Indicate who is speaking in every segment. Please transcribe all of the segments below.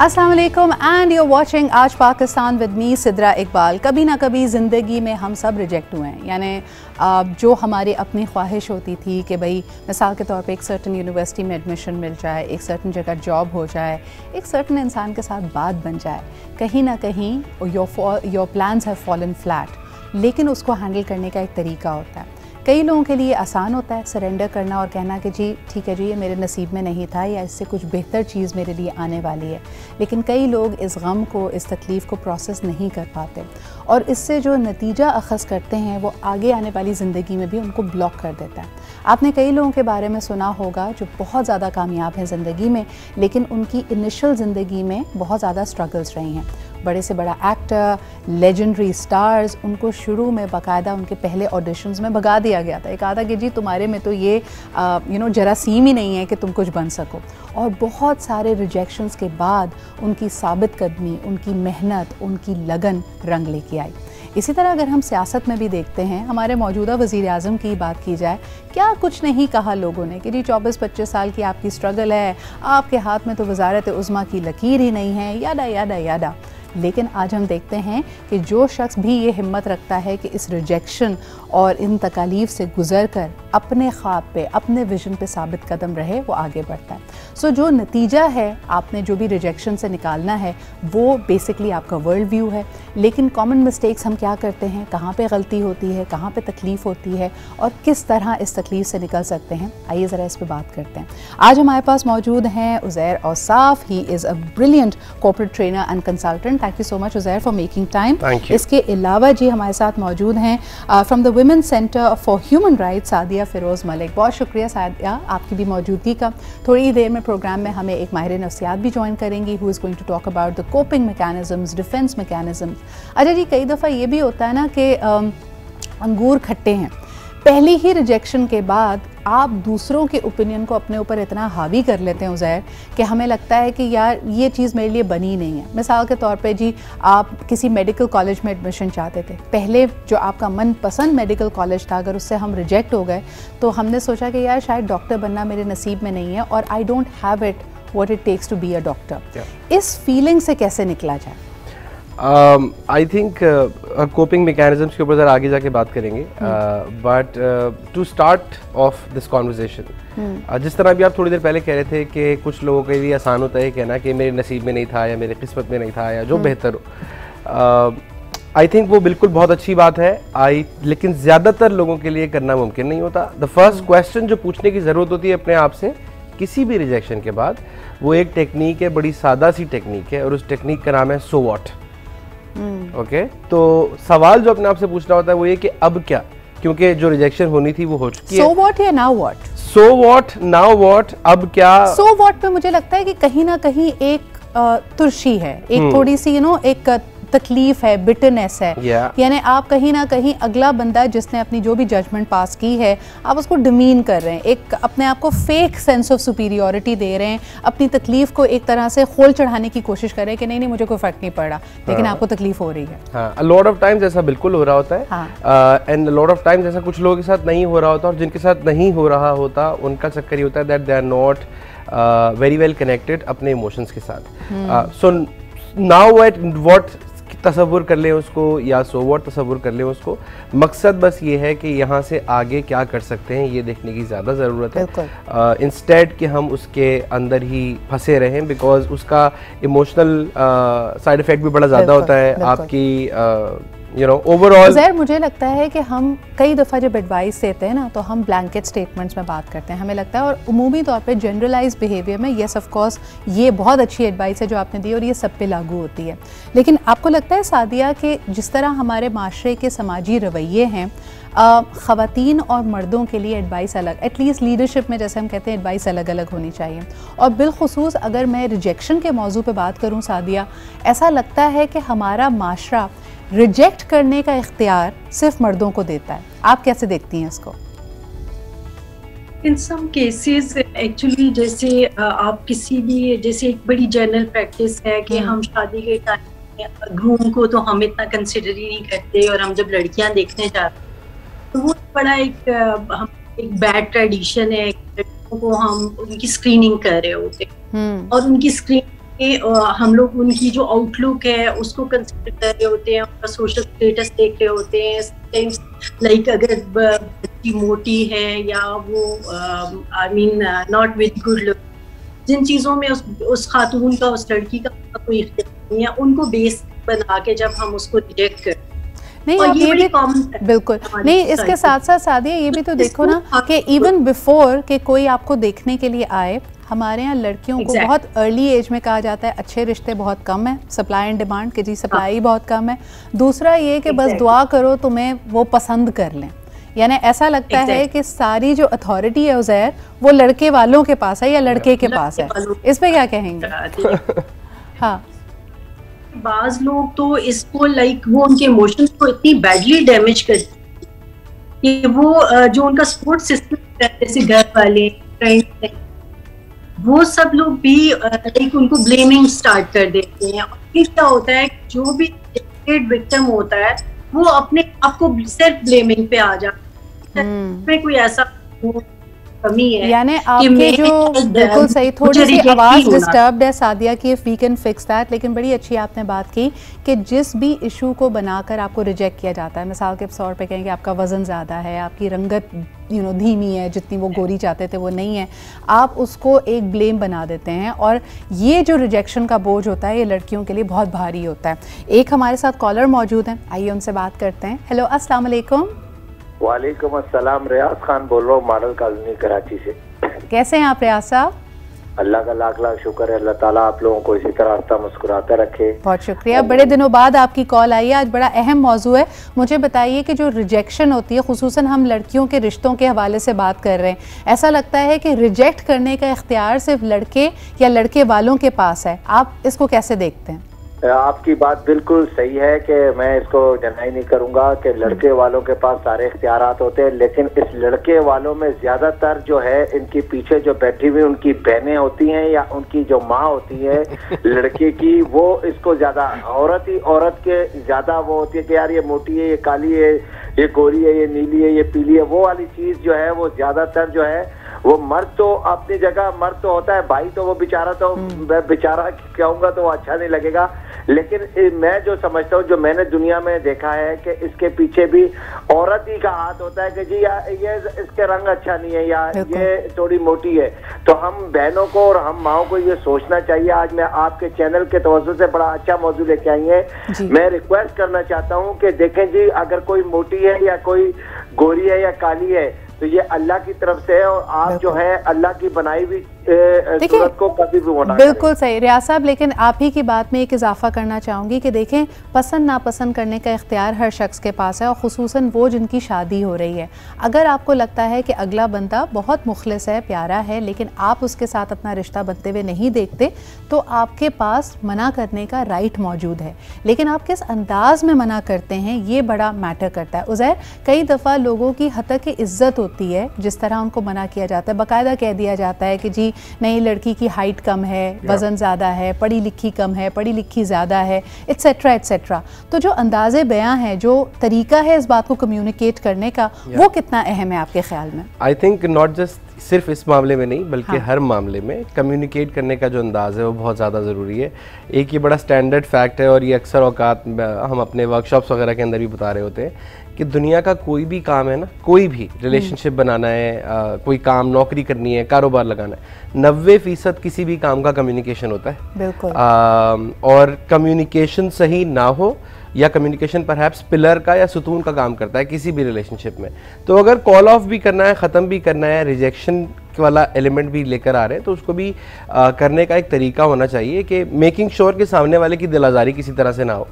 Speaker 1: अस्सलाम वालेकुम and you are watching आज पाकिस्तान विद मी सिद्रा इकबाल। कभी ना कभी ज़िंदगी में हम सब रिजेक्ट हुए हैं, यानी जो हमारी अपनी ख्वाहिश होती थी कि भाई मिसाल के तौर पे एक सर्टन यूनिवर्सिटी में एडमिशन मिल जाए, एक सर्टन जगह जॉब हो जाए, एक सर्टन इंसान के साथ बात बन जाए, कहीं ना कहीं your plans have fallen flat, लेकिन उसको हैंडल करने का एक तरीका होता है। कई लोगों के लिए आसान होता है सरेंडर करना और कहना कि जी ठीक है जी, ये मेरे नसीब में नहीं था या इससे कुछ बेहतर चीज़ मेरे लिए आने वाली है। लेकिन कई लोग इस गम को, इस तकलीफ़ को प्रोसेस नहीं कर पाते और इससे जो नतीजा अखज़ करते हैं वो आगे आने वाली ज़िंदगी में भी उनको ब्लॉक कर देता है। आपने कई लोगों के बारे में सुना होगा जो बहुत ज़्यादा कामयाब हैं ज़िंदगी में, लेकिन उनकी इनिशियल ज़िंदगी में बहुत ज़्यादा स्ट्रगल्स रही हैं। बड़े से बड़ा एक्टर, लेजेंडरी स्टार्स, उनको शुरू में बाकायदा उनके पहले ऑडिशंस में भगा दिया गया था। एक कहा था कि जी तुम्हारे में तो ये जरासीम ही नहीं है कि तुम कुछ बन सको। और बहुत सारे रिजेक्शंस के बाद उनकी साबित कदमी, उनकी मेहनत, उनकी लगन रंग लेके आई। इसी तरह अगर हम सियासत में भी देखते हैं, हमारे मौजूदा वज़ीर आज़म की बात की जाए, क्या कुछ नहीं कहा लोगों ने कि जी 24-25 साल की आपकी स्ट्रगल है, आपके हाथ में तो वज़ारत उज़्मा की लकीर ही नहीं है, यादा यादा यादा। लेकिन आज हम देखते हैं कि जो शख्स भी ये हिम्मत रखता है कि इस रिजेक्शन और इन तकालीफ से गुज़र कर अपने ख्वाब पे, अपने विजन पे साबित कदम रहे, वो आगे बढ़ता है। सो जो नतीजा है आपने जो भी रिजेक्शन से निकालना है वो बेसिकली आपका वर्ल्ड व्यू है। लेकिन कॉमन मिस्टेक्स हम क्या करते हैं, कहाँ पे गलती होती है, कहाँ पे तकलीफ़ होती है और किस तरह इस तकलीफ़ से निकल सकते हैं, आइए ज़रा इस पर बात करते हैं। आज हमारे पास मौजूद हैं Uzair Ausaf. He is a brilliant corporate trainer and consultant. Thank you so much Uzair for making time. इसके अलावा जी हमारे साथ मौजूद हैं from the women centre for human rights Sadia Firoz Malik. बहुत शुक्रिया सादिया आपकी भी मौजूदगी का। थोड़ी देर में प्रोग्राम में हमें एक माहिर नफ्सियात भी ज्वाइन करेंगी who is going to talk about the coping mechanisms, defence mechanisms. अच्छा जी, कई दफ़ा ये भी होता है ना कि अंगूर खट्टे हैं, पहली ही रिजेक्शन के बाद आप दूसरों के ओपिनियन को अपने ऊपर इतना हावी कर लेते हैं उज़ैर कि हमें लगता है कि यार ये चीज़ मेरे लिए बनी नहीं है। मिसाल के तौर पे जी आप किसी मेडिकल कॉलेज में एडमिशन चाहते थे, पहले जो आपका मनपसंद मेडिकल कॉलेज था अगर उससे हम रिजेक्ट हो गए तो हमने सोचा कि यार शायद डॉक्टर बनना मेरे नसीब में नहीं है और I don't have it what it takes to be a doctor. इस फीलिंग से कैसे निकला जाए?
Speaker 2: आई थिंक कोपिंग मैकेनिज्म्स के ऊपर ज़रा आगे जाके बात करेंगे, but to start off this conversation, जिस तरह भी आप थोड़ी देर पहले कह रहे थे कि कुछ लोगों के लिए आसान होता है कहना कि मेरे नसीब में नहीं था या मेरे किस्मत में नहीं था या जो बेहतर हो, आई थिंक वो बिल्कुल बहुत अच्छी बात है। लेकिन ज़्यादातर लोगों के लिए करना मुमकिन नहीं होता। द फर्स्ट क्वेश्चन जो पूछने की ज़रूरत होती है अपने आप से किसी भी रिजेक्शन के बाद, वो एक टेक्निक है, बड़ी सादा सी टेक्निक है और उस टेक्निक का नाम है सो व्हाट। ओके, तो सवाल जो अपने आप से पूछना होता है वो ये कि अब क्या, क्योंकि जो रिजेक्शन होनी थी वो हो चुकी है।
Speaker 1: सो व्हाट या now what?
Speaker 2: So what, now what, अब क्या?
Speaker 1: सो व्हाट पे मुझे लगता है कि कहीं ना कहीं एक तुर्शी है, एक थोड़ी सी एक तकलीफ है, बिटरनेस है। यानी आप कहीं ना कहीं अगला बंदा जिसने अपनी जो भी जजमेंट पास की है आप उसको डिमीन कर रहे हैं, एक अपने आप को फेक सेंस ऑफ सुपीरियरिटी दे रहे हैं, अपनी तकलीफ को एक तरह से खोल चढ़ाने की कोशिश कर रहे हैं कि नहीं नहीं मुझे कोई फर्क नहीं पड़ रहा, लेकिन आपको तकलीफ हो रही है।
Speaker 2: हाँ, लॉट ऑफ टाइम्स ऐसा बिल्कुल हो रहा होता है एंड लॉट ऑफ टाइम्स ऐसा कुछ लोगों के साथ नहीं हो रहा होता और जिनके साथ नहीं हो रहा होता उनका चक्कर ये होता है that they are not very well connected अपने इमोशंस के साथ। सो नाउ व्हाट तसव्वुर कर लें उसको या सो व्हाट तसव्वुर कर लें उसको, मकसद बस ये है कि यहाँ से आगे क्या कर सकते हैं ये देखने की ज़्यादा ज़रूरत है, इंस्टेड कि हम उसके अंदर ही फंसे रहें, बिकॉज उसका इमोशनल साइड इफ़ेक्ट भी बड़ा ज़्यादा होता है आपकी ओवरऑल।
Speaker 1: ज़ैर मुझे लगता है कि हम कई दफ़ा जब एडवाइस देते हैं ना तो हम ब्लैंकेट स्टेटमेंट्स में बात करते हैं, हमें लगता है, और उमूमी तौर पे जनरलाइज बिहेवियर में येस ऑफ कोर्स ये बहुत अच्छी एडवाइस है जो आपने दी और ये सब पे लागू होती है। लेकिन आपको लगता है सादिया कि जिस तरह हमारे माशरे के समाजी रवैये हैं, ख़वातीन और मर्दों के लिए एडवाइस अलग, एटलीस्ट लीडरशिप में जैसे हम कहते हैं एडवाइस अलग अलग होनी चाहिए। और बिलखुसूस अगर मैं रिजेक्शन के मौजू पे बात करूँ सादिया, ऐसा लगता है कि हमारा माशरा रिजेक्ट करने का इख्तियार सिर्फ मर्दों को देता है। आप कैसे देखती हैं इसको?
Speaker 3: इन सम केसेस एक्चुअली जैसे आप किसी भी, जैसे एक बड़ी जनरल प्रैक्टिस है कि हम शादी के टाइम ग्रूम को तो हम इतना कंसिडर ही नहीं करते और हम जब लड़कियां देखने जाते हैं तो वो बड़ा एक बैड ट्रेडिशन है, लड़कियों को हम उनकी स्क्रीनिंग कर रहे होते और उनकी स्क्रीनिंग हम लोग उनकी जो आउटलुक है उसको कंसिडर कर रहे होते हैं, उनका सोशल स्टेटस देख रहे होते हैं। लाइक अगर बच्ची मोटी है या वो I mean not with good look, जिन चीज़ों में उस खातून का, उस लड़की का कोई इख्तियार नहीं है, उनको बेस बना के जब हम उसको रिजेक्ट करते
Speaker 1: नहीं, आप ये भी बिल्कुल नहीं, इसके साथ साथ सादिया ये भी तो देखो ना कि इवन बिफोर कि कोई आपको देखने के लिए आए, हमारे यहाँ लड़कियों को बहुत अर्ली एज में कहा जाता है अच्छे रिश्ते बहुत कम है, सप्लाई एंड डिमांड कि जी सप्लाई बहुत कम है। दूसरा ये कि बस दुआ करो तुम्हें वो पसंद कर लें, यानी ऐसा लगता है कि सारी जो अथॉरिटी है उज़ैर वो लड़के वालों के पास है या लड़के के पास है। इस पे क्या कहेंगे? हाँ,
Speaker 3: बाज लोग तो इसको लाइक वो उनके इमोशंस को इतनी बैडली डैमेज करते कि वो जो उनका सपोर्ट सिस्टम जैसे घर वाले, फ्रेंड्स, वो सब लोग भी लाइक उनको ब्लेमिंग स्टार्ट कर देते हैं। और फिर क्या होता है, जो भी विक्टिम होता है वो अपने आप को सेल्फ ब्लेमिंग पे आ जाता है। कोई ऐसा कमी है,
Speaker 1: यानी आपके जो बिल्कुल सही, थोड़ी सी आवाज़ डिस्टर्ब्ड है सादिया की, if we can fix that. लेकिन बड़ी अच्छी आपने बात की कि जिस भी इशू को बनाकर आपको रिजेक्ट किया जाता है, मिसाल के तौर पे कहेंगे आपका वज़न ज़्यादा है, आपकी रंगत धीमी है, जितनी वो गोरी चाहते थे वो नहीं है, आप उसको एक ब्लेम बना देते हैं। और ये जो रिजेक्शन का बोझ होता है ये लड़कियों के लिए बहुत भारी होता है। एक हमारे साथ कॉलर मौजूद हैं, आइए उनसे बात करते हैं। हेलो, अस्सलाम वालेकुम।
Speaker 4: वालेकुम अस्सलाम, रियाज खान बोल रहा हूँ, मॉडल कॉलोनी कराची से।
Speaker 1: कैसे हैं आप रियाज साहब?
Speaker 4: अल्लाह का लाख लाख शुक्र है, अल्लाह ताला आप लोगों को इसी तरह हंसता मुस्कुराता रखे।
Speaker 1: बहुत शुक्रिया, बड़े दिनों बाद आपकी कॉल आई है, आज बड़ा अहम मौजू है। मुझे बताइए कि जो रिजेक्शन होती है, खुसूसन हम लड़कियों के रिश्तों के हवाले से बात कर रहे हैं, ऐसा लगता है कि रिजेक्ट करने का इख्तियार सिर्फ लड़के या लड़के वालों के पास है, आप इसको कैसे देखते हैं?
Speaker 4: आपकी बात बिल्कुल सही है कि मैं इसको डिनाई नहीं करूंगा कि लड़के वालों के पास सारे इख्तियारात होते हैं, लेकिन इस लड़के वालों में ज्यादातर जो है इनके पीछे जो बैठी हुई उनकी बहनें होती हैं या उनकी जो माँ होती है लड़के की, वो इसको ज्यादा औरत के ज्यादा वो होती है कि यार ये मोटी है, ये काली है, ये गोरी है, ये नीली है, ये पीली है। वो वाली चीज जो है वो ज्यादातर जो है वो मर्द तो अपनी जगह मर्द तो होता है, भाई तो वो बेचारा तो बेचारा कहूंगा तो वो अच्छा नहीं लगेगा, लेकिन मैं जो समझता हूँ, जो मैंने दुनिया में देखा है कि इसके पीछे भी औरत ही का हाथ होता है कि जी ये इसके रंग अच्छा नहीं है या ये थोड़ी मोटी है। तो हम बहनों को और हम माओ को ये सोचना चाहिए। आज मैं आपके चैनल के तवज्जो से बड़ा अच्छा मौजूद लेके आई है। मैं रिक्वेस्ट करना चाहता हूँ कि देखें जी, अगर कोई मोटी है या कोई गोरी है या काली है तो ये अल्लाह की तरफ से है, और आप जो है अल्लाह की बनाई हुई सूरत को कभी भी होना
Speaker 1: बिल्कुल सही रियाज साहब। लेकिन आप ही की बात में एक इजाफा करना चाहूँगी कि देखें, पसंद नापसंद करने का इख्तियार हर शख्स के पास है, और ख़ुसूसन वो जिनकी शादी हो रही है। अगर आपको लगता है कि अगला बंदा बहुत मुखलिस है, प्यारा है, लेकिन आप उसके साथ अपना रिश्ता बनते हुए नहीं देखते, तो आपके पास मना करने का राइट मौजूद है। लेकिन आप किस अंदाज में मना करते हैं ये बड़ा मैटर करता है। उज़ैर, कई दफ़ा लोगों की हद तक इज़्ज़त होती है, जिस तरह उनको मना किया जाता है, बाकायदा कह दिया जाता है कि जी नहीं, लड़की की हाइट कम है, वज़न ज़्यादा है, पढ़ी लिखी कम है, पढ़ी लिखी ज़्यादा है, एट्सेट्रा एट्सेट्रा। तो जो अंदाज़े बयां है, जो तरीका है इस बात को कम्युनिकेट करने का, वो कितना अहम है आपके ख्याल में? आई
Speaker 2: थिंक नॉट जस्ट सिर्फ इस मामले में नहीं, बल्कि हर मामले में कम्युनिकेट करने का जो अंदाज़ है वो बहुत ज़्यादा ज़रूरी है। एक ये बड़ा स्टैंडर्ड फैक्ट है, और ये अक्सर औकात हम अपने वर्कशॉप्स वगैरह के अंदर भी बता रहे होते हैं कि दुनिया का कोई भी काम है ना, कोई भी रिलेशनशिप बनाना है, कोई काम, नौकरी करनी है, कारोबार लगाना है, 90% किसी भी काम का कम्युनिकेशन होता है।
Speaker 1: बिल्कुल।
Speaker 2: और कम्युनिकेशन सही ना हो, या कम्युनिकेशन परहैप्स पिलर का या सुतून का काम करता है किसी भी रिलेशनशिप में। तो अगर कॉल ऑफ भी करना है, ख़त्म भी करना है, रिजेक्शन वाला एलिमेंट भी लेकर आ रहे हैं, तो उसको भी करने का एक तरीका होना चाहिए कि मेकिंग श्योर के सामने वाले की दिल आज़ारी किसी तरह से ना हो।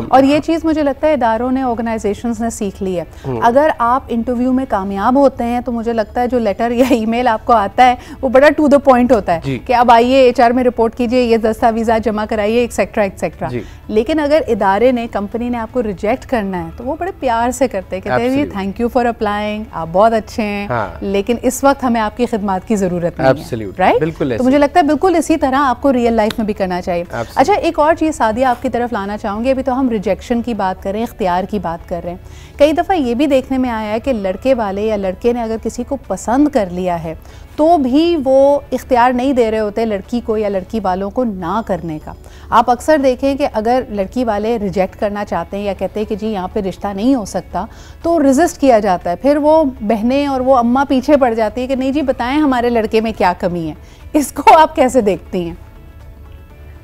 Speaker 1: और ये चीज़ मुझे लगता है इदारों ने, ऑर्गेनाइजेशंस ने सीख ली है। अगर आप इंटरव्यू में कामयाब होते हैं तो मुझे लगता है जो लेटर या ईमेल आपको आता है वो बड़ा टू द पॉइंट होता है कि अब आइए HR में रिपोर्ट कीजिए, ये दस्तावेज़ात जमा कराइए, एक्सेट्रा एक्सेट्रा। लेकिन अगर इदारे ने, कंपनी ने आपको रिजेक्ट करना है तो वो बड़े प्यार से करते हैं, कहते हैं थैंक यू फॉर अप्लाइंग, आप बहुत अच्छे हैं, लेकिन इस वक्त हमें आपकी खिदमत की ज़रूरत नहीं है, राइट?
Speaker 2: बिल्कुल।
Speaker 1: तो मुझे लगता है बिल्कुल इसी तरह आपको रियल लाइफ में भी करना चाहिए। अच्छा, एक और चीज़ सादिया आपकी तरफ लाना चाहूँगी। अभी तो हम रिजेक्शन की बात कर रहे हैं, इख्तियार की बात कर रहे हैं। कई दफ़ा ये भी देखने में आया है कि लड़के वाले या लड़के ने अगर किसी को पसंद कर लिया है तो भी वो इख्तियार नहीं दे रहे होते लड़की को या लड़की वालों को ना करने का। आप अक्सर देखें कि अगर लड़की वाले रिजेक्ट करना चाहते हैं या कहते हैं कि जी यहाँ पे रिश्ता नहीं हो सकता, तो रेजिस्ट किया जाता है। फिर वो बहनें और वो अम्मा पीछे पड़ जाती है कि नहीं जी बताएं हमारे लड़के में क्या कमी है। इसको आप कैसे देखती हैं?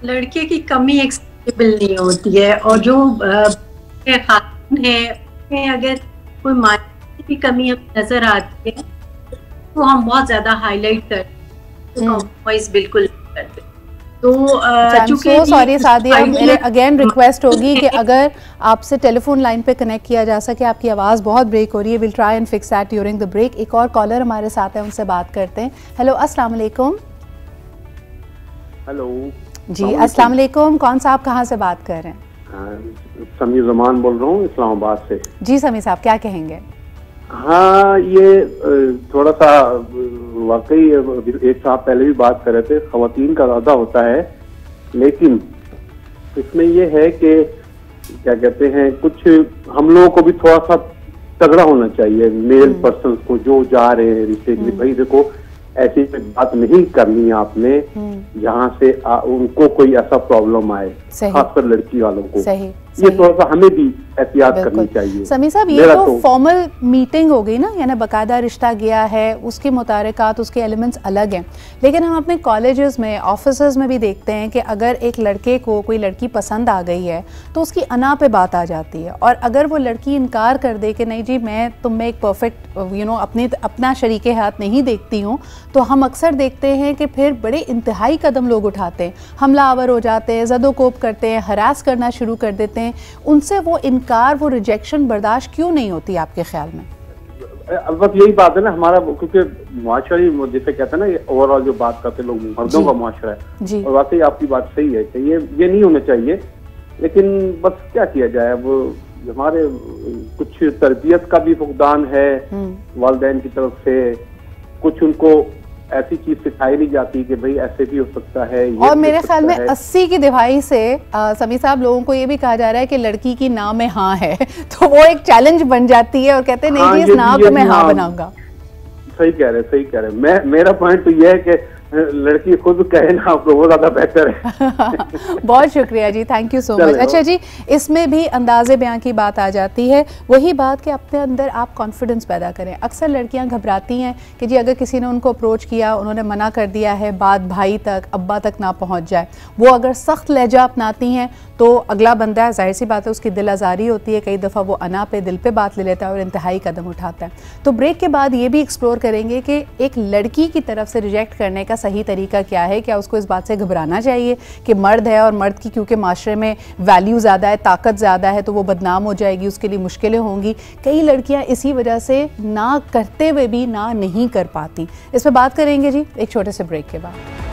Speaker 3: लड़के की कमी एक्सेप्टेबल नहीं होती है, और जो खातून है अगर कोई मानसिक की कमी नजर आती है तो हम बहुत ज्यादा हाईलाइट करते हैं, कॉम्प्रोमाइज बिल्कुल नहीं करते। तो चूंकि
Speaker 1: सॉरी सादिया, मेरे अगेन रिक्वेस्ट होगी कि अगर आपसे टेलीफोन लाइन पे कनेक्ट किया जा सके, आपकी आवाज़ बहुत ब्रेक हो रही है। Will try and fix that during the break. एक और कॉलर हमारे साथ है, उनसे बात करते हैं। हेलो, अस्सलाम वालेकुम।
Speaker 5: हेलो
Speaker 1: जी, अस्सलाम वालेकुम। कौन सा, आप कहाँ से बात कर रहे हैं?
Speaker 5: समीर जमान बोल रहा हूँ इस्लामाबाद से।
Speaker 1: जी समीर साहब, क्या कहेंगे?
Speaker 5: हाँ, ये थोड़ा सा वाकई एक साहब पहले भी बात कर रहे थे, खवातीन का इरादा होता है, लेकिन इसमें ये है कि क्या कहते हैं, कुछ हम लोगों को भी थोड़ा सा तगड़ा होना चाहिए, मेल पर्सन को जो जा रहे हैं रिश्ते में। भाई देखो, ऐसी बात नहीं करनी है आपने जहाँ से उनको कोई ऐसा प्रॉब्लम आए, खासकर लड़की वालों को।
Speaker 1: सही,
Speaker 5: ये थोड़ा सा हमें भी एहतियात करनी चाहिए।
Speaker 1: समीर साहब, ये तो फॉर्मल मीटिंग हो गई ना, यानी बाकायदा रिश्ता गया है, उसके मुतारिकात, उसके एलिमेंट्स अलग हैं। लेकिन हम अपने कॉलेजेस में, ऑफिसेज में भी देखते हैं कि अगर एक लड़के को कोई लड़की पसंद आ गई है तो उसकी अना पे बात आ जाती है, और अगर वो लड़की इनकार कर दे कि नहीं जी मैं तुम में एक परफेक्ट अपना शरीके हाथ नहीं देखती हूँ, तो हम अक्सर देखते हैं कि फिर बड़े इंतहाई कदम लोग उठाते हैं, हमलावर हो जाते हैं, ज़दोकोब करते हैं, हरास करना शुरू कर देते हैं। उनसे वो इनकार, वो रिजेक्शन बर्दाश्त क्यों नहीं होती आपके ख्याल में?
Speaker 5: बस यही बात है ना हमारा, क्योंकि मुआशरा जिसे कहते हैं ना, ये ओवरऑल जो बात करते लोग मर्दों का मुआशरा है, और वाकई आपकी बात सही है कि ये नहीं होना चाहिए। लेकिन बस क्या किया जाए, अब हमारे कुछ तरबियत का भी फुकदान है वालिदैन की तरफ से, कुछ उनको ऐसी चीज सिखाई नहीं जाती कि भाई ऐसे भी हो सकता है।
Speaker 1: और मेरे ख्याल में 80 की दिहाई से समीर साहब, लोगों को ये भी कहा जा रहा है कि लड़की की ना में हाँ है, तो वो एक चैलेंज बन जाती है और कहते हैं नहीं जी इस ना को मैं हाँ बनाऊंगा।
Speaker 5: सही कह रहे। मेरा पॉइंट तो ये है कि लड़की खुद कहे ना आपको, वो ज्यादा बेहतर है।
Speaker 1: बहुत शुक्रिया जी, थैंक यू सो मच। अच्छा जी, इसमें भी अंदाजे बयां की बात आ जाती है, वही बात कि अपने अंदर आप कॉन्फिडेंस पैदा करें। अक्सर लड़कियां घबराती हैं कि जी अगर किसी ने उनको अप्रोच किया, उन्होंने मना कर दिया है, बात भाई तक, अब्बा तक ना पहुंच जाए, वो अगर सख्त लहजा अपनाती हैं तो अगला बंदा, जाहिर सी बात है, उसकी दिल आज़ारी होती है, कई दफ़ा वो अना पे, दिल पे बात ले लेता है और इंतहाई कदम उठाता है। तो ब्रेक के बाद ये भी एक्सप्लोर करेंगे कि एक लड़की की तरफ से रिजेक्ट करने का सही तरीका क्या है। क्या उसको इस बात से घबराना चाहिए कि मर्द है और मर्द की क्योंकि माशरे में वैल्यू ज़्यादा है, ताकत ज़्यादा है, तो वो बदनाम हो जाएगी, उसके लिए मुश्किलें होंगी। कई लड़कियां इसी वजह से ना करते हुए भी ना नहीं कर पाती। इस पर बात करेंगे जी एक छोटे से ब्रेक के बाद।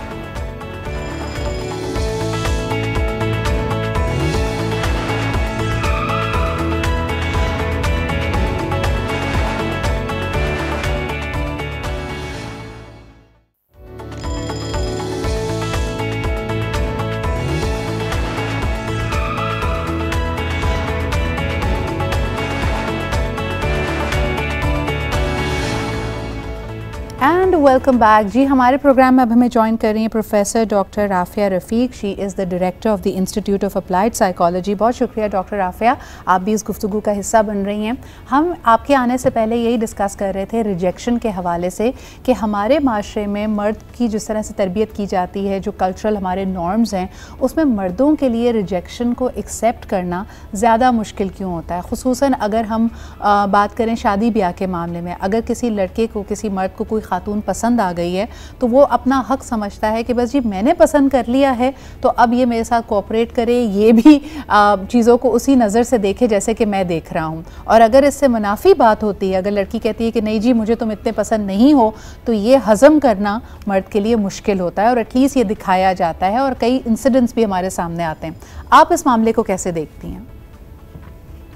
Speaker 1: एंड वेलकम बैक जी। हमारे प्रोग्राम में अब हमें ज्वाइन कर रही हैं professor doctor Rafia Rafiq. She is the director of the institute of applied psychology. बहुत शुक्रिया डॉक्टर राफिया, आप भी इस गुफ्तगू का हिस्सा बन रही हैं। हम आपके आने से पहले यही डिस्कस कर रहे थे रिजेक्शन के हवाले से कि हमारे माशरे में मर्द की जिस तरह से तरबियत की जाती है, जो कल्चरल हमारे नॉर्म्स हैं, उसमें मर्दों के लिए रिजेक्शन को एक्सेप्ट करना ज़्यादा मुश्किल क्यों होता है। ख़ुसूसन अगर हम बात करें शादी ब्याह के मामले में, अगर किसी लड़के को, किसी मर्द को कोई खातून पसंद आ गई है तो वो अपना हक समझता है कि बस जी मैंने पसंद कर लिया है तो अब ये मेरे साथ कोऑपरेट करे, ये भी चीज़ों को उसी नज़र से देखे जैसे कि मैं देख रहा हूँ। और अगर इससे मुनाफी बात होती है, अगर लड़की कहती है कि नहीं जी मुझे तुम इतने पसंद नहीं हो, तो ये हज़म करना मर्द के लिए मुश्किल होता है और एटलीस्ट ये दिखाया जाता है और कई इंसिडेंट्स भी हमारे सामने आते हैं। आप इस मामले को कैसे देखती हैं?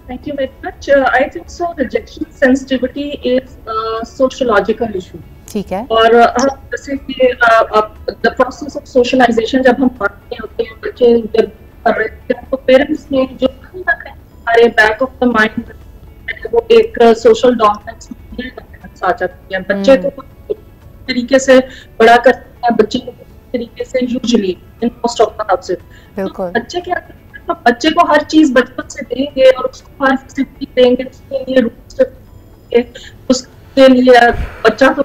Speaker 6: Thank you very much. I think so. Rejection sensitivity is a sociological issue.
Speaker 1: ठीक है।
Speaker 6: और जैसे कि द प्रोसेस ऑफ सोशलाइजेशन जब हम पढ़ते होते हैं, बच्चे जब कर रहे हैं, तो पेरेंट्स ने जो कहीं ना कहीं हमारे बैक ऑफ द माइंड वो एक सोशल डोमिनेंस आ जाती है। बच्चे को तरीके से बड़ा करते हैं, बच्चे को तरीके से usually in most of the houses.
Speaker 1: बिल्कुल।
Speaker 6: बच्चे क्या करते हैं, तो बच्चे को हर चीज बचपन से देंगे और उसको हर फैसिलिटी देंगे, उसके लिए रूल्स देंगे, उसके लिए बच्चा तो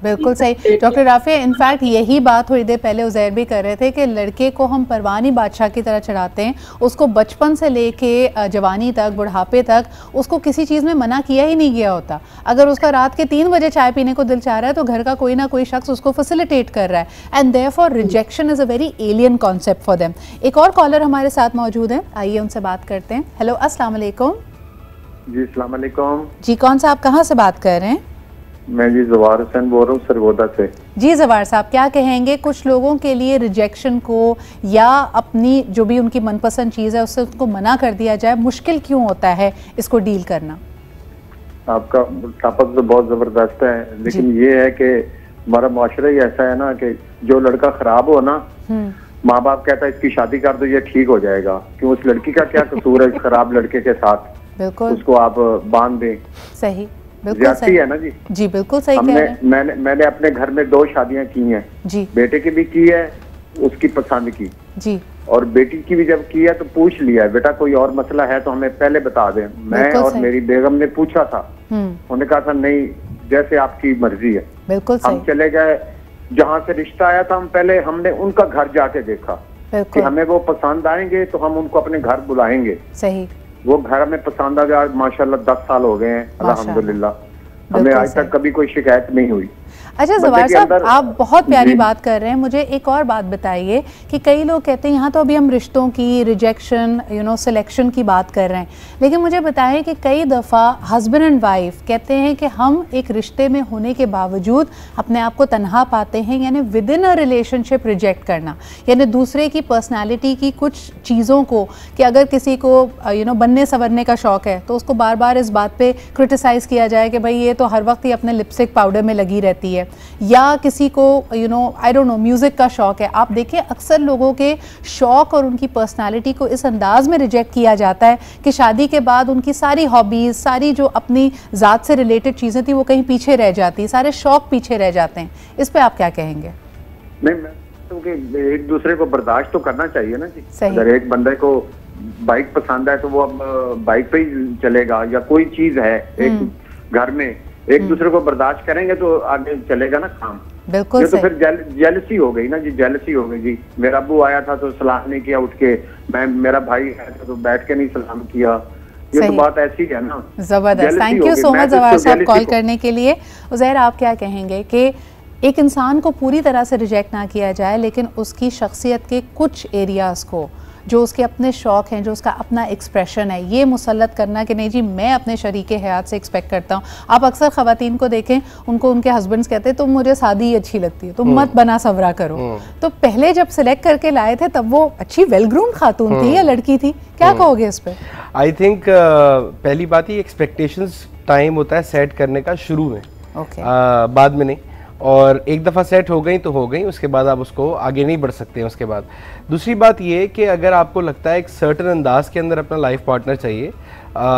Speaker 1: बिल्कुल सही डॉक्टर राफे, इनफैक्ट यही बात थोड़ी देर पहले उज़ैर भी कर रहे थे कि लड़के को हम परवानी बादशाह की तरह चढ़ाते हैं, उसको बचपन से लेके जवानी तक, बुढ़ापे तक उसको किसी चीज़ में मना किया ही नहीं गया होता। अगर उसका रात के 3 बजे चाय पीने को दिल चाह रहा है तो घर का कोई ना कोई शख्स उसको फैसिलिटेट कर रहा है, and therefore rejection is a very alien concept for them. एक और कॉलर हमारे साथ मौजूद हैं, आइए उनसे बात करते हैं। हेलो, अस्सलाम वालेकुम।
Speaker 5: जी अस्सलाम वालेकुम।
Speaker 1: जी, कौन सा, आप कहाँ से बात कर रहे हैं?
Speaker 5: मैं जी जवार हुसैन बोल रहा हूँ सरगोदा से।
Speaker 1: जी जवार साहब, क्या कहेंगे कुछ लोगों के लिए रिजेक्शन को या अपनी जो भी उनकी मनपसंद चीज़ है उससे उसको मना कर दिया जाए, मुश्किल क्यों होता है इसको डील करना?
Speaker 5: आपका टॉपिक तो बहुत ज़बरदस्त है, लेकिन ये है कि हमारा माशरा ही ऐसा है ना कि जो लड़का खराब हो ना, माँ बाप कहता है इसकी शादी कर दो ये ठीक हो जाएगा। क्यों, उस लड़की का क्या कसूर है खराब लड़के के साथ?
Speaker 1: बिल्कुल,
Speaker 5: उसको आप बांध दें।
Speaker 1: सही, बिल्कुल सही
Speaker 5: है ना जी।
Speaker 1: जी बिल्कुल सही कह रहे हैं।
Speaker 5: मैंने अपने घर में 2 शादियां की हैं
Speaker 1: जी।
Speaker 5: बेटे की भी की है, उसकी पसंद की
Speaker 1: जी,
Speaker 5: और बेटी की भी जब की है तो पूछ लिया है, बेटा कोई और मसला है तो हमें पहले बता दें। मैं और मेरी बेगम ने पूछा था, उन्होंने कहा था नहीं जैसे आपकी मर्जी है।
Speaker 1: बिल्कुल
Speaker 5: हम चले गए, जहाँ से रिश्ता आया था हमने उनका घर जाके देखा कि हमें वो पसंद आएंगे तो हम उनको अपने घर बुलाएंगे।
Speaker 1: सही,
Speaker 5: वो घर में पसंद आ गया। माशाल्लाह 10 साल हो गए हैं अल्हम्दुलिल्लाह, हमें आज तक कभी कोई शिकायत नहीं हुई।
Speaker 1: अच्छा जवार साहब, आप बहुत प्यारी बात कर रहे हैं। मुझे एक और बात बताइए कि कई लोग कहते हैं, यहाँ तो अभी हम रिश्तों की रिजेक्शन सिलेक्शन की बात कर रहे हैं, लेकिन मुझे बताएं कि कई दफ़ा हस्बैंड एंड वाइफ कहते हैं कि हम एक रिश्ते में होने के बावजूद अपने आप को तन्हा पाते हैं, यानी with in a relationship reject करना, यानी दूसरे की पर्सनैलिटी की कुछ चीज़ों को, कि अगर किसी को बनने संवरने का शौक़ है तो उसको बार बार इस बात पर क्रिटिसाइज़ किया जाए कि भाई ये तो हर वक्त ही अपने लिपस्टिक पाउडर में लगी रहती है, या किसी को आई डोंट नो म्यूज़िक का शौक़ है। आप देखिए अक्सर लोगों के शौक़ और उनकी पर्सनालिटी को इस अंदाज में रिजेक्ट किया जाता है कि शादी के बाद उनकी सारी हॉबीज़, सारी जो अपनी ज़ात से रिलेटेड चीज़ें थी वो कहीं पीछे रह जाती, सारे शौक़ पीछे रह जाते हैं। इस पर आप क्या कहेंगे?
Speaker 5: नहीं, मैं क्योंकि एक दूसरे को बर्दाश्त तो करना चाहिए ना जी। अगर एक बंदे को बाइक पसंद है तो वो अब बाइक पे ही चलेगा, या कोई चीज़ है एक घर में एक दूसरे को बर्दाश्त करेंगे तो आगे चलेगा ना काम।
Speaker 1: बिल्कुल
Speaker 5: ये तो फिर जेलसी हो गई ना जी, जेलसी हो गई जी। मेरा अब्बू आया था तो सलाम नहीं किया उठ के, मेरा भाई आया था तो बैठ के नहीं सलाम किया। ये तो बात ऐसी है ना।
Speaker 1: जबरदस्त, thank you so much Jawahar साहब कॉल करने के लिए। उज़ैर, आप क्या कहेंगे कि एक इंसान को पूरी तरह से रिजेक्ट ना किया जाए, लेकिन उसकी शख्सियत के कुछ एरियाज़ को, जो उसके अपने शौक़ हैं, जो उसका अपना एक्सप्रेशन है, ये मुसल्लत करना कि नहीं जी मैं अपने शरीके हयात से एक्सपेक्ट करता हूँ। आप अक्सर ख़वातीन को देखें, उनको उनके हस्बैंड्स कहते हैं तुम मुझे शादी अच्छी लगती है, तुम मत बना सवरा करो। तो पहले जब सिलेक्ट करके लाए थे तब वो अच्छी वेल ग्रूम्ड खातून थी या लड़की थी, क्या कहोगे इस पर?
Speaker 2: आई थिंक पहली बात ही एक्सपेक्टेशंस टाइम होता है सेट करने का शुरू में, बाद में नहीं। और एक दफ़ा सेट हो गई तो हो गई, उसके बाद आप उसको आगे नहीं बढ़ सकते हैं उसके बाद। दूसरी बात ये कि अगर आपको लगता है एक सर्टन अंदाज के अंदर अपना लाइफ पार्टनर चाहिए,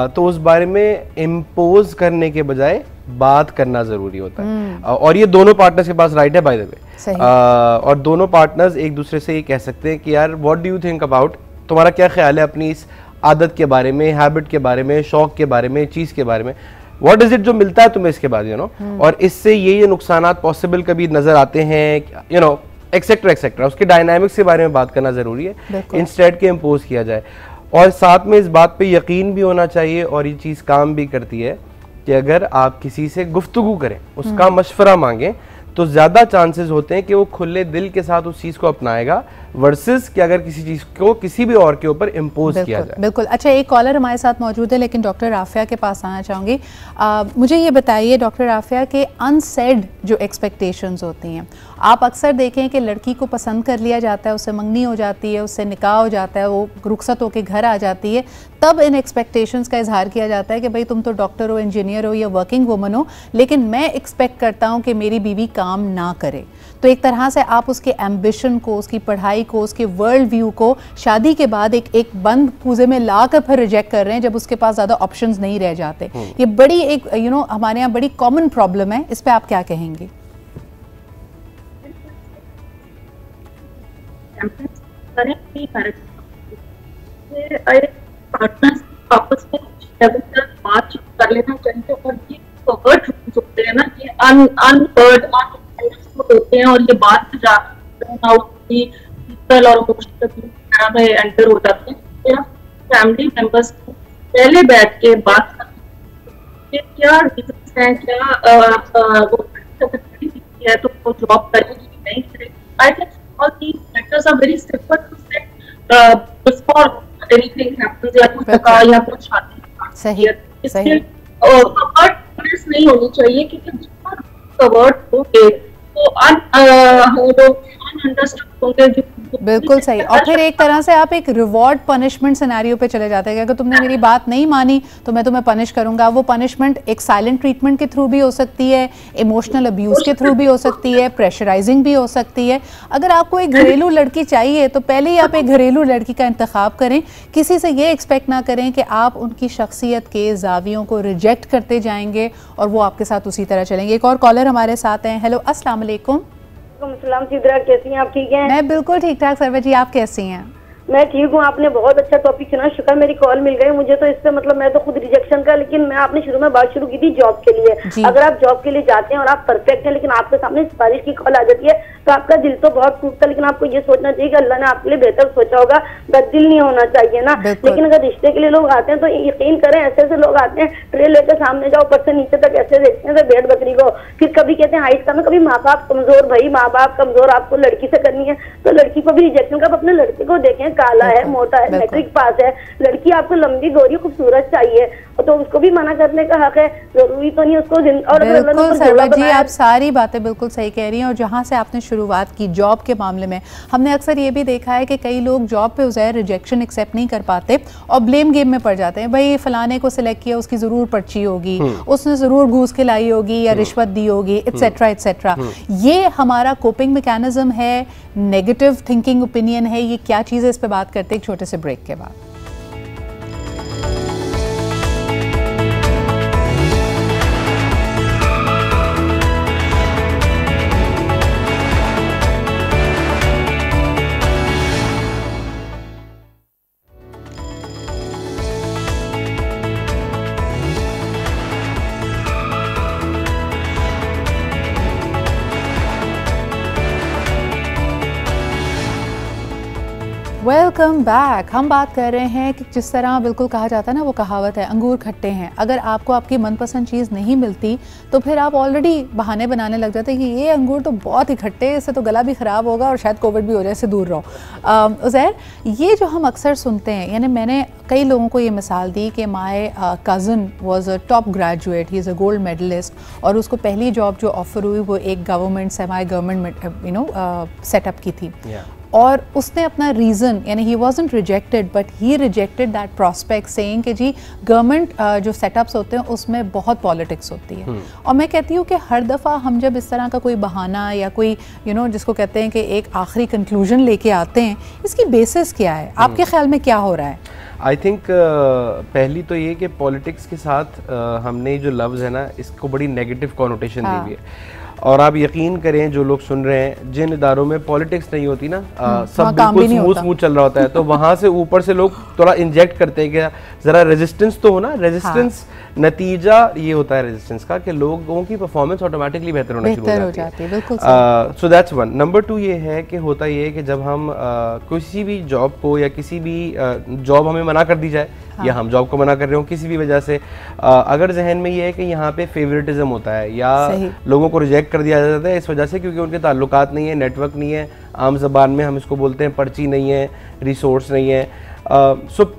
Speaker 2: तो उस बारे में इम्पोज करने के बजाय बात करना ज़रूरी होता है। और ये दोनों पार्टनर्स के पास राइट है बाय द वे। और दोनों पार्टनर्स एक दूसरे से ये कह सकते हैं कि यार what do you think about, तुम्हारा क्या ख्याल है अपनी इस आदत के बारे में, हैबिट के बारे में, शौक़ के बारे में, चीज़ के बारे में, व्हाट इज इट जो मिलता है तुम्हें इसके बाद, और इससे ये नुकसानात पॉसिबल कभी नजर आते हैं, एक्सेट्रा एक्सेट्रा। उसके डायनामिक्स के बारे में बात करना जरूरी है इंस्टेड के इम्पोज किया जाए। और साथ में इस बात पे यकीन भी होना चाहिए, और ये चीज़ काम भी करती है कि अगर आप किसी से गुफ्तगू करें, उसका मशवरा मांगें, तो ज़्यादा चांसेस होते हैं कि वो खुले दिल के साथ उस चीज़ को अपनाएगा वर्सेस कि अगर किसी चीज़ को किसी भी और के ऊपर इम्पोज किया जाए।
Speaker 1: बिल्कुल। अच्छा, एक कॉलर हमारे साथ मौजूद है, लेकिन डॉक्टर राफिया के पास आना चाहूँगी। मुझे ये बताइए डॉक्टर राफिया के अनसेड जो एक्सपेक्टेशंस होती हैं, आप अक्सर देखें कि लड़की को पसंद कर लिया जाता है, उससे मंगनी हो जाती है, उससे निकाह हो जाता है, वो रुखसत होकर घर आ जाती है, तब इन एक्सपेक्टेशंस का इजहार किया जाता है कि भाई तुम तो डॉक्टर हो, इंजीनियर हो या वर्किंग वुमन हो, लेकिन मैं एक्सपेक्ट करता हूँ कि मेरी बीवी काम ना करे। तो एक तरह से आप उसके एम्बिशन को, उसकी पढ़ाई को, उसके वर्ल्ड व्यू को शादी के बाद एक बंद कूजे में ला कर फिर रिजेक्ट कर रहे हैं जब उसके पास ज़्यादा ऑप्शंस नहीं रह जाते। ये बड़ी एक हमारे यहाँ बड़ी कॉमन प्रॉब्लम है, इस पे आप क्या कहेंगे?
Speaker 6: आपस में बातचीत कर लेना चाहिए और ये कवर्ड रूम्स होते हैं ना, ये अनहर्ड होते हैं और ये बात पीपल और में एंटर हो जाते हैं। फैमिली मेंबर्स पहले बैठ के बात करते क्या रीजंस हैं, क्या वो है तो वो जॉब करेगी नहीं करेगी। I think all these matters are very simple to set before anything happens, या कुछ धक्का या कुछ शादी।
Speaker 1: सही सही।
Speaker 6: कवर्ड नहीं होनी चाहिए, क्योंकि जितना कवर्ड होंगे तो अनअंडरस्टूड होंगे।
Speaker 1: बिल्कुल सही। और फिर एक तरह से आप एक रिवॉर्ड पनिशमेंट सिनेरियो पे चले जाते हैं कि अगर तुमने मेरी बात नहीं मानी तो मैं तुम्हें पनिश करूंगा। वो पनिशमेंट एक साइलेंट ट्रीटमेंट के थ्रू भी हो सकती है, इमोशनल अब्यूज के थ्रू भी हो सकती है, प्रेशराइजिंग भी हो सकती है। अगर आपको एक घरेलू लड़की चाहिए तो पहले ही आप एक घरेलू लड़की का इंतखाब करें। किसी से ये एक्सपेक्ट ना करें कि आप उनकी शख्सियत के जावियों को रिजेक्ट करते जाएंगे और वो आपके साथ उसी तरह चलेंगे। एक और कॉलर हमारे साथ हैं। हेलो, अस्सलाम वालेकुम।
Speaker 7: सिद्रा, कैसी हैं आप? ठीक हैं?
Speaker 1: मैं बिल्कुल ठीक ठाक सरवर जी, आप कैसी हैं?
Speaker 7: मैं ठीक हूँ। आपने बहुत अच्छा टॉपिक चुना, शुक्र मेरी कॉल मिल गई मुझे। तो इससे मतलब मैं तो खुद रिजेक्शन का, लेकिन मैं आपने शुरू में बात शुरू की थी जॉब के लिए। अगर आप जॉब के लिए जाते हैं और आप परफेक्ट हैं, लेकिन आपके सामने सिफारिश की कॉल आ जाती है तो आपका दिल तो बहुत टूटता है, लेकिन आपको ये सोचना चाहिए कि अल्लाह ने आपके लिए बेहतर सोचा होगा। बददिल नहीं होना चाहिए ना। लेकिन अगर रिश्ते के लिए लोग आते हैं तो यकीन करें, ऐसे ऐसे लोग आते हैं, ट्रे लेकर सामने जाओ, ऊपर से नीचे तक ऐसे देखते हैं भेड़ बकरी को। फिर कभी कहते हैं हाइट कम, कभी माँ बाप कमजोर। भाई माँ बाप कमजोर, आपको लड़की से करनी है तो लड़की को भी रिजेक्शन का। अपने लड़के को देखें, काला है, मोटा है, मैट्रिक पास है, लड़की आपको लंबी गोरी खूबसूरत चाहिए तो उसको भी मना करने का हक है। जरूरी तो नहीं उसको। और
Speaker 1: बिल्कुल सरवा जी, आप सारी बातें बिल्कुल सही कह रही हैं। और जहाँ से आपने शुरुआत की जॉब के मामले में, हमने अक्सर ये भी देखा है कि कई लोग जॉब पे उज़ैर रिजेक्शन एक्सेप्ट नहीं कर पाते और ब्लेम गेम में पड़ जाते हैं। भाई फलाने को सिलेक्ट किया, उसकी ज़रूर पर्ची होगी, उसने ज़रूर घूस के लाई होगी या रिश्वत दी होगी, एटसेट्रा एटसेट्रा। ये हमारा कोपिंग मैकेनिज्म है, नेगेटिव थिंकिंग ओपिनियन है। ये क्या चीज़ है, इस पर बात करते हैं एक छोटे से ब्रेक के बाद। Welcome back. हम बात कर रहे हैं कि जिस तरह बिल्कुल कहा जाता है ना, वो कहावत है अंगूर खट्टे हैं। अगर आपको आपकी मनपसंद चीज़ नहीं मिलती तो फिर आप ऑलरेडी बहाने बनाने लग जाते हैं कि ये अंगूर तो बहुत ही खट्टे हैं, इससे तो गला भी ख़राब होगा और शायद कोविड भी हो जाए, इससे दूर रहो। उज़ैर, ये जो हम अक्सर सुनते हैं, यानी मैंने कई लोगों को ये मिसाल दी कि my cousin was a top graduate, he is a gold medallist और उसको पहली जॉब जो ऑफ़र हुई वो एक गवर्नमेंट सेमी गवर्नमेंट सेटअप की थी। और उसने अपना रीज़न, यानी ही wasn't rejected but he rejected that prospect saying कि जी गवर्नमेंट जो सेटअप्स होते हैं उसमें बहुत पॉलिटिक्स होती है। और मैं कहती हूँ कि हर दफ़ा हम जब इस तरह का कोई बहाना या कोई जिसको कहते हैं कि एक आखिरी कंक्लूजन लेके आते हैं, इसकी बेसिस क्या है? आपके ख्याल में क्या हो रहा है?
Speaker 2: आई थिंक पहली तो ये कि पॉलिटिक्स के साथ हमने जो लफ्ज़ है ना, इसको बड़ी नेगेटिव कॉनोटेशन दी हुई है। और आप यकीन करें, जो लोग सुन रहे हैं, जिन इदारों में पॉलिटिक्स नहीं होती ना, सब बिल्कुल स्मूथ चल रहा होता है, तो वहाँ से ऊपर से लोग थोड़ा इंजेक्ट करते हैं कि ज़रा रेजिस्टेंस तो हो ना। रेजिस्टेंस नतीजा ये होता है रेजिस्टेंस का कि लोगों की परफॉर्मेंस ऑटोमेटिकली बेहतर होना शुरू हो जाती है। So that's one. Number two ये है कि होता ये है कि जब हम किसी भी जॉब को या किसी भी जॉब हमें मना कर दी जाए या हम जॉब को मना कर रहे हो किसी भी वजह से, अगर जहन में ये है कि यहाँ पे फेवरेटिज्म होता है या लोगों को रिजेक्ट कर दिया जाता है इस वजह से क्योंकि उनके ताल्लुकात नहीं है, नेटवर्क नहीं है, आम जबान में हम इसको बोलते हैं पर्ची नहीं है, रिसोर्स नहीं है। सो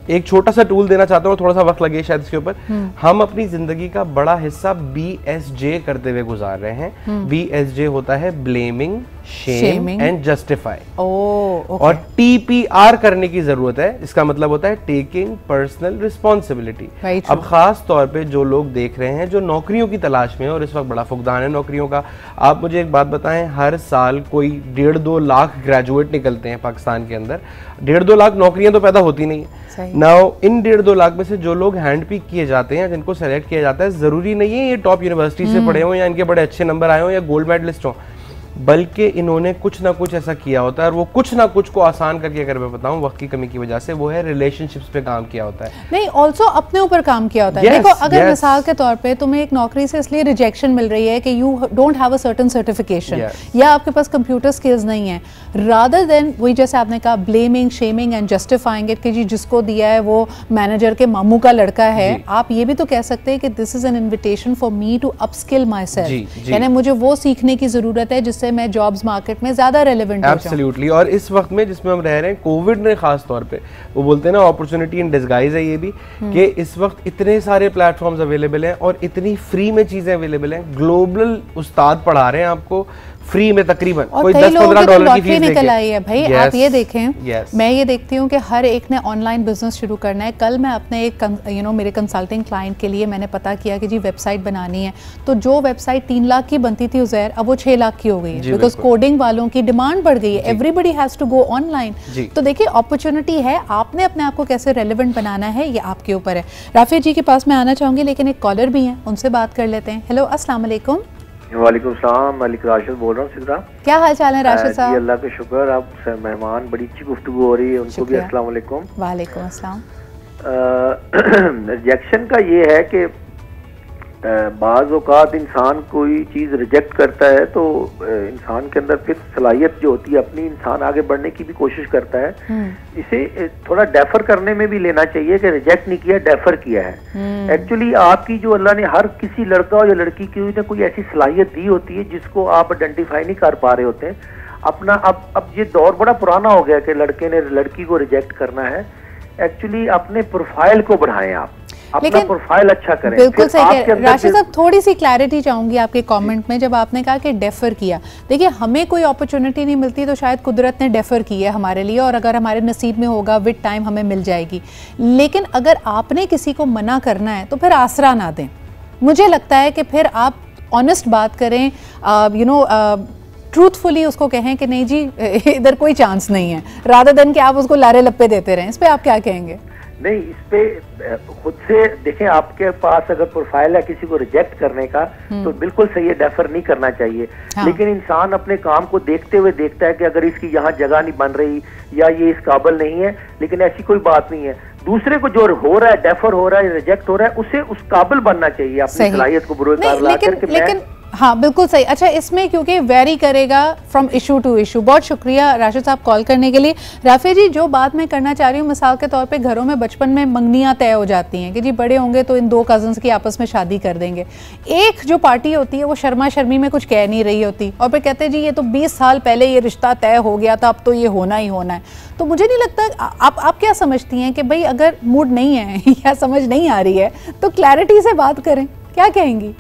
Speaker 2: एक छोटा सा टूल देना चाहता हूँ, थोड़ा सा वक्त लगे शायद इसके ऊपर। हम अपनी जिंदगी का बड़ा हिस्सा BSJ करते हुए गुजार रहे हैं। BSJ होता है ब्लेमिंग, शेम एंड जस्टिफाई, और TPR करने की जरूरत है। इसका मतलब होता है टेकिंग पर्सनल रिस्पॉन्सिबिलिटी। अब खास तौर पे जो लोग देख रहे हैं जो नौकरियों की तलाश में है और इस वक्त बड़ा फुकदान है नौकरियों का, आप मुझे एक बात बताएं, हर साल कोई 1.5-2 लाख ग्रेजुएट निकलते हैं पाकिस्तान के अंदर। 1.5-2 लाख नौकरियां तो पैदा होती नहीं है। नाउ इन 1.5-2 लाख में से जो लोग हैंड पिक किए जाते हैं, जिनको सेलेक्ट किया जाता है, जरूरी नहीं है ये टॉप यूनिवर्सिटी से पढ़े हों या इनके बड़े अच्छे नंबर आए हों या गोल्ड मेडलिस्ट हों, बल्कि इन्होंने कुछ ना कुछ ऐसा किया होता है। और वो कुछ ना कुछ को आसान करके अगर मैं बताऊं वक्त की कमी की वजह से, वो है रिलेशनशिप्स पे काम किया होता है।
Speaker 1: नहीं, ऑल्सो अपने ऊपर काम किया होता है। देखो, अगर मिसाल के तौर पे तुम्हें एक नौकरी से इसलिए रिजेक्शन मिल रही है कि you don't have a certain certification या आपके पास कंप्यूटर स्किल्स नहीं है, रादर देन वही जैसे आपने कहा blaming, shaming and justifying it कि जी जिसको दिया है वो मैनेजर के मामू का लड़का है, आप ये भी तो कह सकते हैं कि this is an invitation for me to upskill myself, यानी मुझे वो सीखने की जरूरत है जिससे मैं जॉब्स मार्केट में ज्यादा रेलेवेंट हो जाऊं।
Speaker 2: एब्सोल्युटली। और इस वक्त में जिसमें हम रह रहे हैं, कोविड ने खास तौर पे, वो बोलते हैं ना अपॉर्चुनिटी इन डिस्गाइज है ये भी, कि इस वक्त इतने सारे प्लेटफॉर्म्स अवेलेबल हैं और इतनी फ्री में चीजें अवेलेबल हैं। ग्लोबल उस्ताद पढ़ा रहे हैं आपको फ्री में, तकरीबन कोई 10-15 डॉलर की फीस
Speaker 1: निकल आई है भाई। आप ये देखें, मैं ये देखती हूँ कि हर एक ने ऑनलाइन बिजनेस शुरू करना है। कल मैं अपने एक मेरे कंसल्टिंग क्लाइंट के लिए मैंने पता किया कि जी वेबसाइट बनानी है, तो जो वेबसाइट 3 लाख की बनती थी उज़ैर, अब वो 6 लाख की हो गई है, बिकॉज कोडिंग वालों की डिमांड बढ़ गई है। Everybody has to go online. तो देखिए, अपॉर्चुनिटी है, आपने अपने आप को कैसे रेलिवेंट बनाना है ये आपके ऊपर है। राफिया जी के पास मैं आना चाहूंगी, लेकिन एक कॉलर भी है, उनसे बात कर लेते हैं। हेलो, अस्सलाम वालेकुम।
Speaker 8: वालेकुम सलाम, मलिक राशिद बोल रहा हूँ सिद्रा।
Speaker 1: क्या हाल चाल है राशिद साहब?
Speaker 8: अल्लाह का शुक्र। आप मेहमान, बड़ी अच्छी गुफ्तगू हो रही है, उनको भी अस्सलाम वालेकुम।
Speaker 1: वालेकुम अस्सलाम।
Speaker 8: रिजेक्शन का ये है कि बाज़ औक़ात इंसान कोई चीज़ रिजेक्ट करता है तो इंसान के अंदर फिर सलाहियत जो होती है अपनी, इंसान आगे बढ़ने की भी कोशिश करता है। इसे थोड़ा डेफर करने में भी लेना चाहिए कि रिजेक्ट नहीं किया, डेफर किया है। एक्चुअली आपकी जो अल्लाह ने हर किसी लड़का और या लड़की की कोई ऐसी सलाहियत दी होती है जिसको आप आइडेंटिफाई नहीं कर पा रहे होते हैं अपना। अब ये दौर बड़ा पुराना हो गया कि लड़के ने लड़की को रिजेक्ट करना है। एक्चुअली अपने प्रोफाइल को बढ़ाएं, आप अपना प्रोफाइल अच्छा करें।
Speaker 1: बिल्कुल सही है राशिद साहब। थोड़ी सी क्लैरिटी चाहूंगी आपके कमेंट में, जब आपने कहा कि डेफर किया। देखिए, हमें कोई अपॉर्चुनिटी नहीं मिलती तो शायद कुदरत ने डेफर की है हमारे लिए, और अगर हमारे नसीब में होगा विद टाइम हमें मिल जाएगी। लेकिन अगर आपने किसी को मना करना है तो फिर आसरा ना दें। मुझे लगता है कि फिर आप ऑनेस्ट बात करें, ट्रूथफुली उसको कहें कि नहीं जी इधर कोई चांस नहीं है, रादर देन कि आप उसको लारे लप्पे देते रहें। इस पे आप क्या कहेंगे?
Speaker 8: नहीं, इस पे खुद से देखें, आपके पास अगर प्रोफाइल है किसी को रिजेक्ट करने का तो बिल्कुल सही है, डेफर नहीं करना चाहिए। लेकिन इंसान अपने काम को देखते हुए देखता है कि अगर इसकी यहाँ जगह नहीं बन रही या ये इस काबिल नहीं है, लेकिन ऐसी कोई बात नहीं है। दूसरे को जो हो रहा है, डेफर हो रहा है, रिजेक्ट हो रहा है, उसे उस काबिल बनना चाहिए, अपनी सलाहियत को बुरोकार लाकर।
Speaker 1: हाँ, बिल्कुल सही। अच्छा, इसमें क्योंकि वेरी करेगा फ्रॉम इशू टू इशू। बहुत शुक्रिया राशिद साहब कॉल करने के लिए। राफिया जी, जो बात मैं करना चाह रही हूँ, मिसाल के तौर पे घरों में बचपन में मंगनियाँ तय हो जाती हैं कि जी बड़े होंगे तो इन 2 कजन्स की आपस में शादी कर देंगे। एक जो पार्टी होती है वो शर्मा शर्मी में कुछ कह नहीं रही होती और फिर कहते हैं जी ये तो 20 साल पहले ये रिश्ता तय हो गया था, अब तो ये होना ही होना है। तो मुझे नहीं लगता, आप क्या समझती हैं कि भाई अगर मूड नहीं है या समझ नहीं आ रही है तो क्लैरिटी से बात करें, क्या कहेंगी?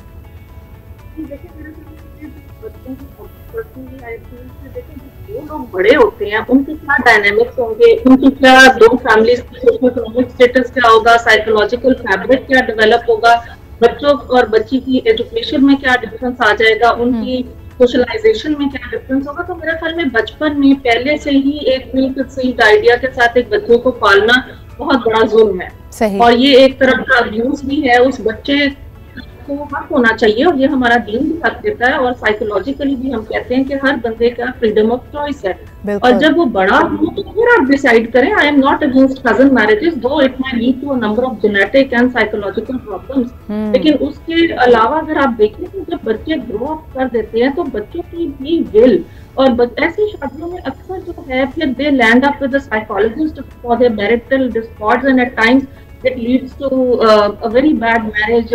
Speaker 6: जो लोग बड़े होते हैं उनके क्या डायनेमिक्स होंगे, उनकी क्या 2 फैमिलीज की इकोनॉमिक स्टेटस क्या होगा, साइकोलॉजिकल फैब्रिक क्या डेवलप होगा, बच्चों और बच्ची की एजुकेशन में क्या डिफरेंस आ जाएगा, उनकी सोशलाइजेशन में क्या डिफरेंस होगा। तो मेरे ख्याल में बचपन में पहले से ही एक प्री कंसीव्ड आइडिया के साथ एक बच्चे को पालना बहुत बड़ा जुल्म है। और ये एक तरफ का अब्यूज भी है उस बच्चे को हक होना चाहिए, और ये हमारा दीन भी हक देता है, और साइकोलॉजिकली भी हम कहते हैं कि हर बंदे का फ्रीडम ऑफ चॉइस है। और जब वो बड़ा हो तो फिर आप डिसाइड करें। I am not against cousin marriages, though it might lead to a number of genetic and psychological problems, लेकिन उसके अलावा अगर आप देखें तो जब बच्चे ग्रो अप कर देते हैं तो बच्चों की भी विल, और ऐसी शादियों में अक्सर जो है फिर they land up with a psychologist for their marital discords, and at times it leads to a very bad marriage.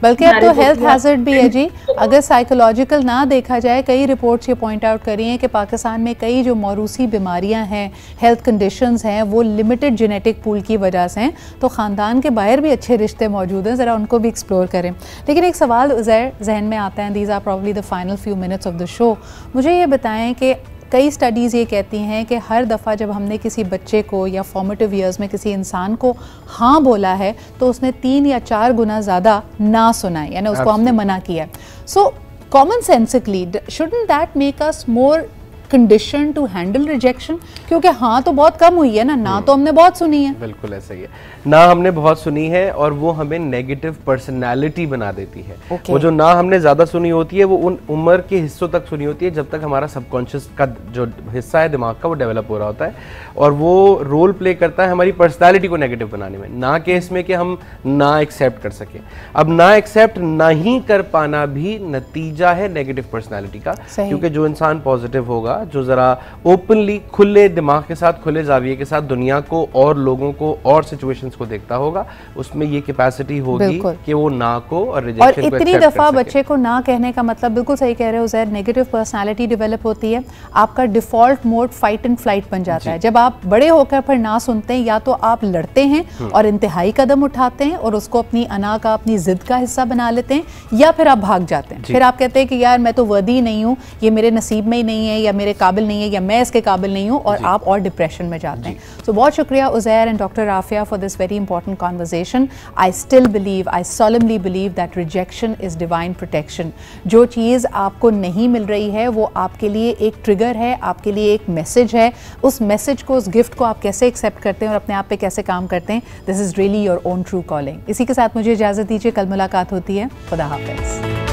Speaker 1: बल्कि अब तो हेल्थ हैजर्ड भी है जी, अगर साइकोलॉजिकल ना देखा जाए। कई रिपोर्ट्स ये पॉइंट आउट करी हैं कि पाकिस्तान में कई जो मौरूसी बीमारियां हैं, हेल्थ कंडीशंस हैं, वो लिमिटेड जेनेटिक पूल की वजह से हैं। तो ख़ानदान के बाहर भी अच्छे रिश्ते मौजूद हैं, ज़रा उनको भी एक्सप्लोर करें। लेकिन एक सवाल उज़ैर जहन में आता है, these are probably the final few minutes of the show. मुझे ये बताएं कि कई स्टडीज़ ये कहती हैं कि हर दफ़ा जब हमने किसी बच्चे को या फॉर्मेटिव ईयर्स में किसी इंसान को हाँ बोला है तो उसने 3 या 4 गुना ज़्यादा ना सुना है, यानी उसको हमने मना किया है। So common sensically shouldn't that make us more condition to handle rejection? क्योंकि हाँ तो बहुत कम हुई है ना तो हमने बहुत सुनी है।
Speaker 2: बिल्कुल ऐसा ही है, ना हमने बहुत सुनी है और वो हमें नेगेटिव पर्सनालिटी बना देती है। वो जो ना हमने ज्यादा सुनी होती है वो उन उम्र के हिस्सों तक सुनी होती है जब तक हमारा सबकॉन्शियस का जो हिस्सा है दिमाग का वो डेवलप हो रहा होता है, और वो रोल प्ले करता है हमारी पर्सनालिटी को नेगेटिव बनाने में, ना कि इसमें कि हम ना एक्सेप्ट कर सके। अब ना एक्सेप्ट नहीं कर पाना भी नतीजा है नेगेटिव पर्सनालिटी का, क्योंकि जो इंसान पॉजिटिव होगा, जो जरा ओपनली खुले दिमाग के साथ, खुले जाविये के साथ दुनिया को और लोगों को और सिचुएशंस को देखता होगा, उसमें ये कैपेसिटी होगी कि वो ना को और रिजेक्शन को
Speaker 1: इतनी दफा बच्चे को ना कहने का मतलब, बिल्कुल सही कह रहे हो ज़ैर, नेगेटिव पर्सनालिटी डेवलप होती है, आपका default mode fight and flight बन जाता है। जब आप बड़े होकर फिर ना सुनते हैं, या तो आप लड़ते हैं और इंतहाई कदम उठाते हैं और उसको अपनी अना का, अपनी जिद का हिस्सा बना लेते हैं, या फिर आप भाग जाते हैं। फिर आप कहते हैं कि यार मैं तो वर्दी नहीं हूँ, ये मेरे नसीब में ही नहीं है, या मेरे काबिल नहीं है, या मैं इसके काबिल नहीं हूँ, और आप और डिप्रेशन में जाते हैं। तो बहुत शुक्रिया Uzair and doctor Rafia for this very important conversation. I still believe, I solemnly believe that rejection is divine protection। जो चीज़ आपको नहीं मिल रही है वो आपके लिए एक ट्रिगर है, आपके लिए एक मैसेज है। उस मैसेज को, उस गिफ्ट को आप कैसे एक्सेप्ट करते हैं और अपने आप पे कैसे काम करते हैं, this is really your own true calling. इसी के साथ मुझे इजाज़त दीजिए, कल मुलाकात होती है। खुदा हाफ़िज़।